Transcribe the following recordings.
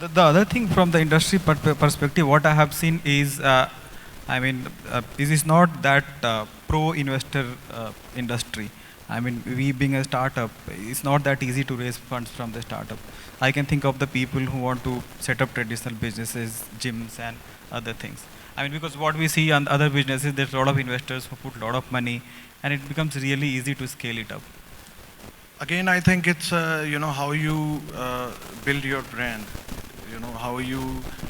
The other thing from the industry perspective, what I have seen is, this is not that pro-investor industry. I mean, we being a startup, it's not that easy to raise funds from the startup. I can think of the people who want to set up traditional businesses, gyms and other things. I mean, because what we see on other businesses, there's a lot of investors who put a lot of money, and it becomes really easy to scale it up. Again, I think it's how you build your brand.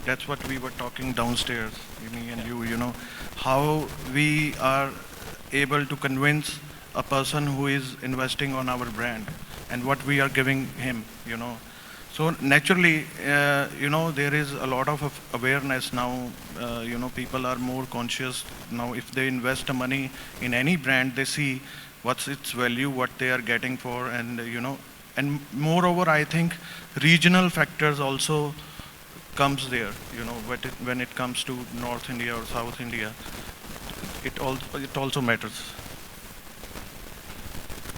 That's what we were talking downstairs, me and you, how we are able to convince a person who is investing on our brand and what we are giving him. So naturally, there is a lot of awareness now. People are more conscious now. If they invest money in any brand, they see what's its value, what they are getting for, and moreover, I think regional factors also comes there. When it comes to North India or South India, it also matters.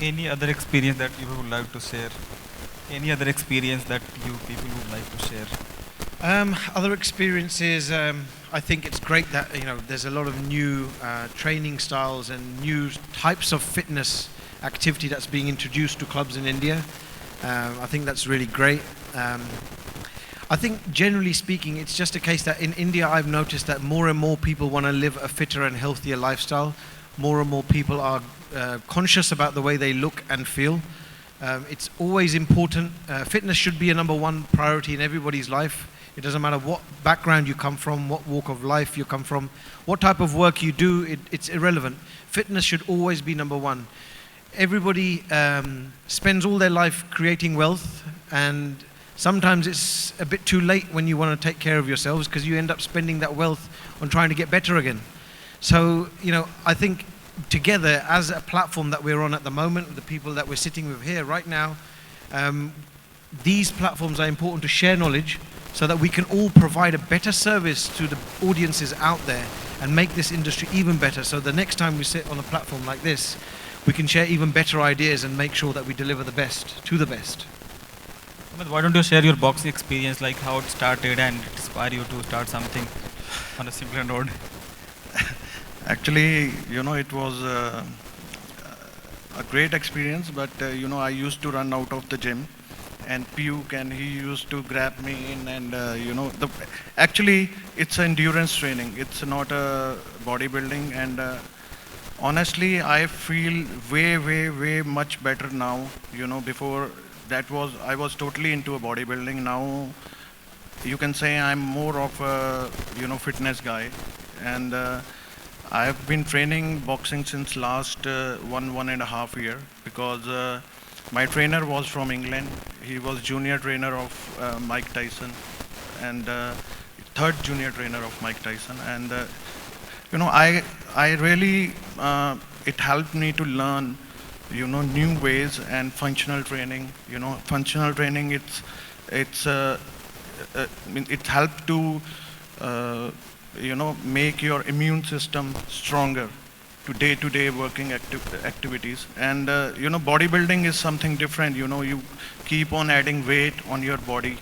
Any other experience that you would like to share? Any other experience that you people would like to share? Other experiences, I think it's great that there's a lot of new training styles and new types of fitness activity that's being introduced to clubs in India. I think that's really great. I think generally speaking, it's just a case that in India I've noticed that more and more people want to live a fitter and healthier lifestyle. More and more people are conscious about the way they look and feel. It's always important. Fitness should be a number one priority in everybody's life. It doesn't matter what background you come from, what walk of life you come from, what type of work you do, it's irrelevant. Fitness should always be number one. Everybody spends all their life creating wealth, and sometimes it's a bit too late when you want to take care of yourselves because you end up spending that wealth on trying to get better again. So, I think together as a platform that we're on at the moment, the people that we're sitting with here right now, these platforms are important to share knowledge so that we can all provide a better service to the audiences out there and make this industry even better. So the next time we sit on a platform like this, we can share even better ideas and make sure that we deliver the best to the best. But why don't you share your boxing experience, like how it started and inspire you to start something on a simpler note? Actually, it was a great experience, but I used to run out of the gym and puke, and he used to grab me in, and actually it's endurance training. It's not a bodybuilding, and honestly, I feel way much better now. Before I was totally into a bodybuilding. Now you can say I'm more of a fitness guy, and I've been training boxing since last 1.5 year because my trainer was from England. He was junior trainer of Mike Tyson, and third junior trainer of Mike Tyson. And I really it helped me to learn new ways and functional training. Functional training, it helped to make your immune system stronger to day-to-day working activities. And bodybuilding is something different. You keep on adding weight on your body,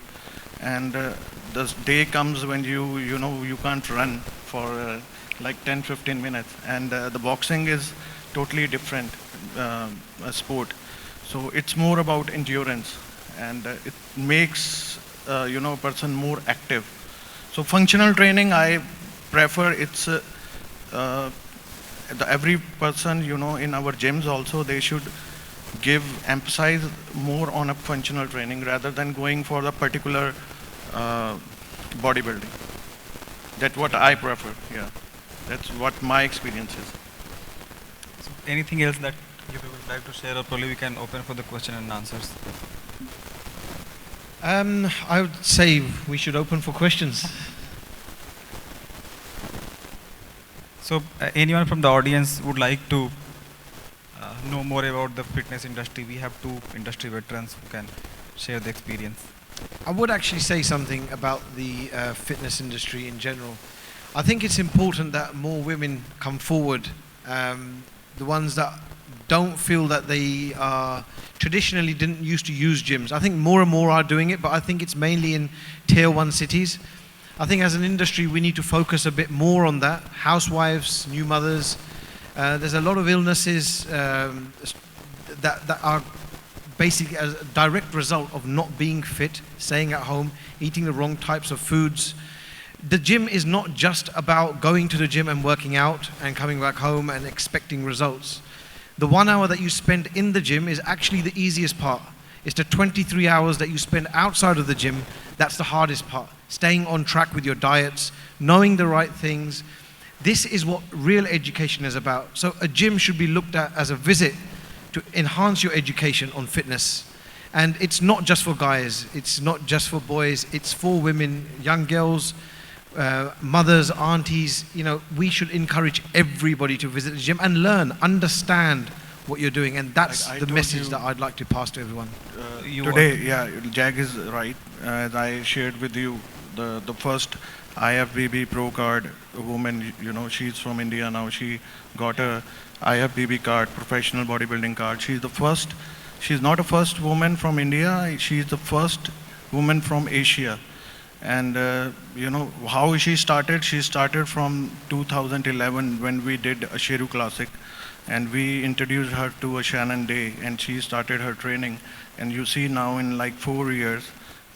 and the day comes when you can't run for like 10-15 minutes, and the boxing is totally different sport. So it's more about endurance, and it makes a person more active. So functional training, I prefer. It's every person in our gyms also, they should emphasize more on a functional training rather than going for the particular bodybuilding. That's what I prefer. Yeah, that's what my experience is. So anything else that you would like to share, or probably we can open for the question and answers? I would say we should open for questions. So anyone from the audience would like to know more about the fitness industry? We have two industry veterans who can share the experience. I would actually say something about the fitness industry in general. I think it's important that more women come forward, the ones that don't feel that they traditionally didn't used to use gyms. I think more and more are doing it, but I think it's mainly in tier 1 cities. I think as an industry we need to focus a bit more on that. Housewives, new mothers, there's a lot of illnesses that are basically a direct result of not being fit, staying at home, eating the wrong types of foods. The gym is not just about going to the gym and working out and coming back home and expecting results. The 1 hour that you spend in the gym is actually the easiest part. It's the 23 hours that you spend outside of the gym, that's the hardest part. Staying on track with your diets, knowing the right things. This is what real education is about. So a gym should be looked at as a visit to enhance your education on fitness. And it's not just for guys, it's not just for boys, it's for women, young girls, mothers, aunties. You know, we should encourage everybody to visit the gym and learn, understand what you're doing, and that's the message that I'd like to pass to everyone. Today, yeah, Jag is right. As I shared with you, the first IFBB Pro card, a woman, you know, she's from India now, she got a IFBB card, professional bodybuilding card. She's not a first woman from India, she's the first woman from Asia. And you know, how she started from 2011 when we did a Sheru Classic. And we introduced her to a Shannon Day, and she started her training. And you see now in like 4 years,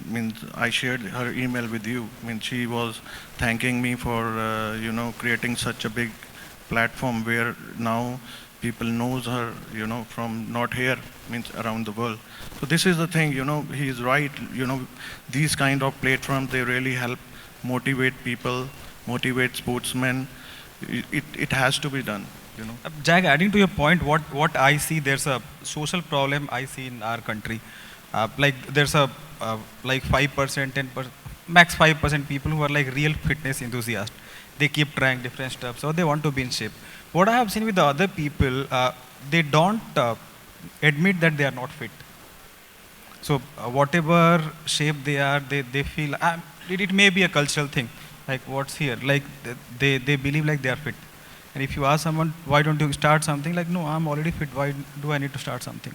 means I shared her email with you. I mean, she was thanking me for you know, creating such a big platform where now people knows her, you know, from not here, means around the world. So this is the thing, you know, he's right. You know, these kind of platforms, they really help motivate people, motivate sportsmen. It has to be done. You know. Jag, adding to your point, what I see, there's a social problem I see in our country. Like there's a like 5%, 10%, max 5% people who are like real fitness enthusiasts. They keep trying different stuff, so they want to be in shape. What I have seen with the other people, they don't admit that they are not fit. So whatever shape they are, they feel, it may be a cultural thing, like what's here, like they believe like they are fit. And if you ask someone, why don't you start something? Like, no, I'm already fit. Why do I need to start something?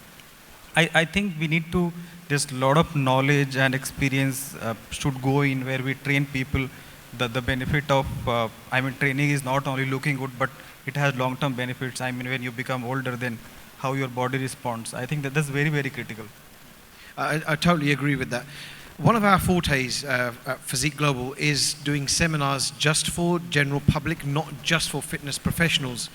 I think we need to, there's a lot of knowledge and experience should go in where we train people. The benefit of, I mean, training is not only looking good, but it has long-term benefits. I mean, when you become older, then how your body responds. I think that's very, very critical. I totally agree with that. One of our fortes at Physique Global is doing seminars just for general public, not just for fitness professionals.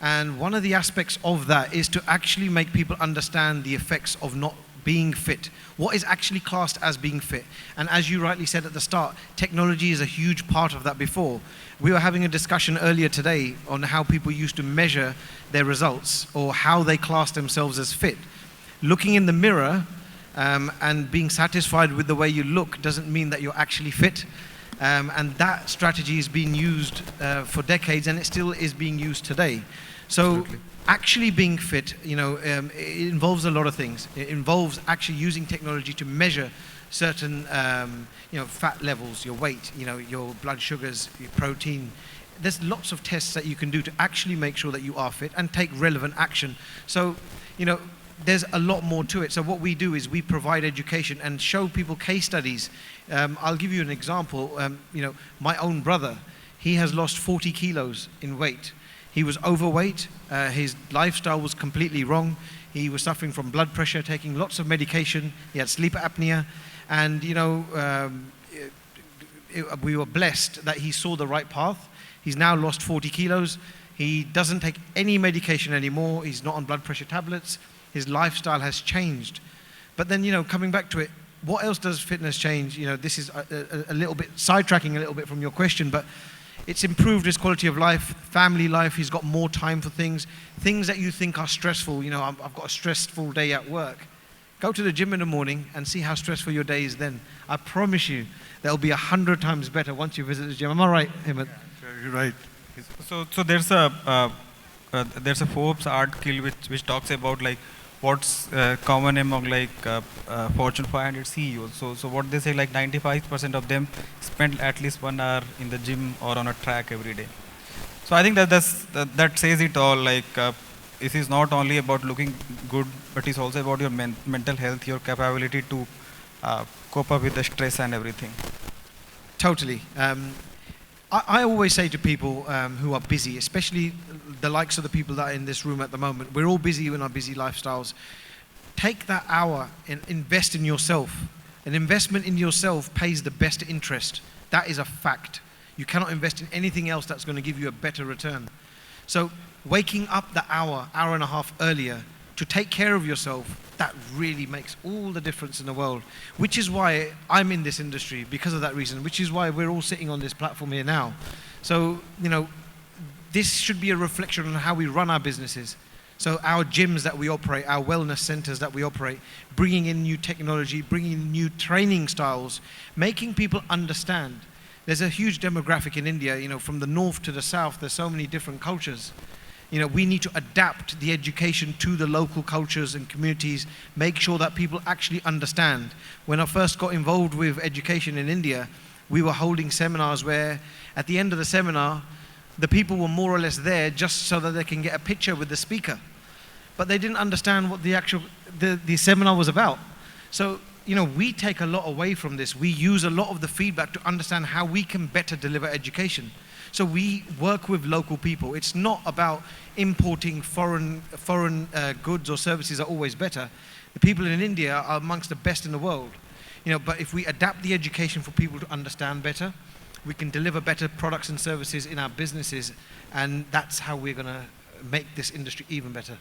And one of the aspects of that is to actually make people understand the effects of not being fit. What is actually classed as being fit? And as you rightly said at the start, technology is a huge part of that before. We were having a discussion earlier today on how people used to measure their results or how they class themselves as fit. Looking in the mirror and being satisfied with the way you look doesn't mean that you're actually fit. And that strategy is being used for decades, and it still is being used today. So absolutely. Actually being fit, you know, it involves a lot of things. It involves actually using technology to measure certain, you know, fat levels, your weight, you know, your blood sugars, your protein. There's lots of tests that you can do to actually make sure that you are fit and take relevant action. So, you know, there's a lot more to it. So what we do is we provide education and show people case studies. I'll give you an example. You know, my own brother, he has lost 40 kilos in weight. He was overweight. His lifestyle was completely wrong. He was suffering from blood pressure, taking lots of medication. He had sleep apnea. And, you know, we were blessed that he saw the right path. He's now lost 40 kilos. He doesn't take any medication anymore. He's not on blood pressure tablets. His lifestyle has changed. But then, you know, coming back to it, what else does fitness change? You know, this is a little bit, sidetracking a little bit from your question, but it's improved his quality of life, family life. He's got more time for things that you think are stressful. You know, I've got a stressful day at work. Go to the gym in the morning and see how stressful your day is then. I promise you, that'll be 100 times better once you visit the gym. Am I right, Hemant? Yeah, you're right. So there's a Forbes article which talks about like what's common among like Fortune 500 CEOs. So what they say, like 95% of them spend at least 1 hour in the gym or on a track every day. So I think that says it all. Like this is not only about looking good, but it's also about your mental health, your capability to cope up with the stress and everything. Totally. I always say to people who are busy, especially the likes of the people that are in this room at the moment, we're all busy in our busy lifestyles. Take that hour and invest in yourself. An investment in yourself pays the best interest. That is a fact. You cannot invest in anything else that's going to give you a better return. So waking up the hour and a half earlier to take care of yourself, that really makes all the difference in the world, which is why I'm in this industry, because of that reason, which is why we're all sitting on this platform here now. So, you know, this should be a reflection on how we run our businesses. So our gyms that we operate, our wellness centers that we operate, bringing in new technology, bringing in new training styles, making people understand. There's a huge demographic in India, you know, from the north to the south, there's so many different cultures. You know, we need to adapt the education to the local cultures and communities, make sure that people actually understand. When I first got involved with education in India, we were holding seminars where at the end of the seminar, the people were more or less there just so that they can get a picture with the speaker. But they didn't understand what the seminar was about. So, you know, we take a lot away from this. We use a lot of the feedback to understand how we can better deliver education. So we work with local people. It's not about importing foreign goods or services are always better. The people in India are amongst the best in the world. You know, but if we adapt the education for people to understand better, we can deliver better products and services in our businesses, and that's how we're going to make this industry even better.